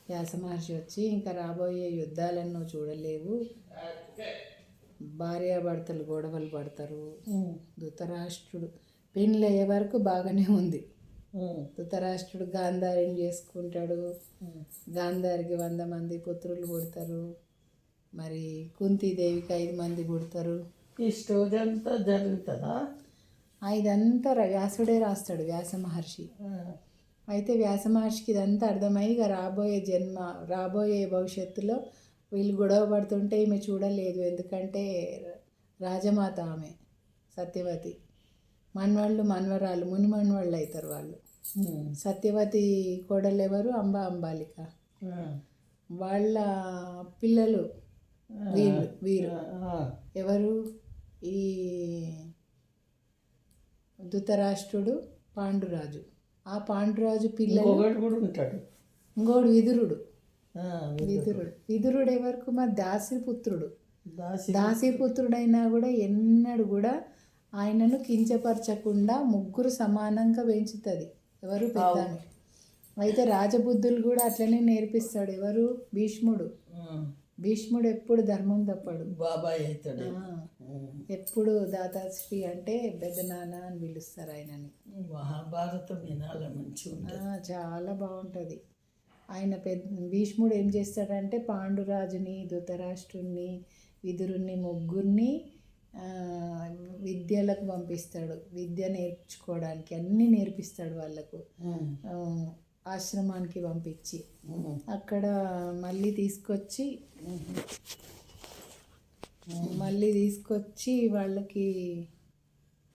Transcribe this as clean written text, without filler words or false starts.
వ్యాస మహర్షి వచ్చి ఇంకా రాబోయే యుద్ధాలను నువ్వు చూడలేవు, భార్యాభర్తలు గొడవలు పడతారు. ధృతరాష్ట్రుడు పెళ్ళి అయ్యే వరకు బాగానే ఉంది. ధృతరాష్ట్రుడు గాంధారిని చేసుకుంటాడు. గాంధారికి 100 మంది పుత్రులు పుడతారు. మరి కుంతీదేవికి 5 మంది పుడతారు. ఈ స్టోరీ అంతా జరుగుతుందా? ఇదంతా వ్యాసుడే రాస్తాడు, వ్యాస మహర్షి. అయితే వ్యాస మహర్షికి ఇదంతా అర్థమై ఇక రాబోయే భవిష్యత్తులో వీళ్ళు గొడవ పడుతుంటే ఈమె చూడలేదు. ఎందుకంటే రాజమాత ఆమె సత్యవతి. మనవరాలు ముని మనవాళ్ళు అవుతారు వాళ్ళు. సత్యవతి కోడలు ఎవరు? అంబాలిక. వాళ్ళ పిల్లలు వీరు ఎవరు? ఈ ధృతరాష్ట్రుడు, పాండురాజు. ఆ పాండురాజు పిల్లలు కూడా ఉంటాడు. ఇంకోడు విదురుడు. విదురుడు ఎవరికి? మా దాసిపుత్రుడు. దాసిపుత్రుడైనా కూడా ఎన్నడూ కూడా ఆయనను కించపరచకుండా ముగ్గురు సమానంగా పెంచుతుంది. ఎవరు? పెద్దామె. అయితే రాజబుద్ధులు కూడా అట్లనే నేర్పిస్తాడు. ఎవరు? భీష్ముడు. భీష్ముడు ఎప్పుడు ధర్మం తప్పడు. బాబాయ్ అవుతాడు. ఎప్పుడు దాతాశ్రీ అంటే పెద్ద నాన్న అని పిలుస్తారు ఆయనని. మహాభారతం వినాలి, మంచిగా చాలా బాగుంటుంది. ఆయన భీష్ముడు ఏం చేస్తాడంటే పాండురాజుని, ధృతరాష్ట్రుణ్ణి, విదురుణ్ణి ముగ్గురిని విద్యలకు పంపిస్తాడు. విద్య నేర్చుకోవడానికి అన్నీ నేర్పిస్తాడు వాళ్ళకు. ఆశ్రమానికి పంపించి అక్కడ మళ్ళీ తీసుకొచ్చి వాళ్ళకి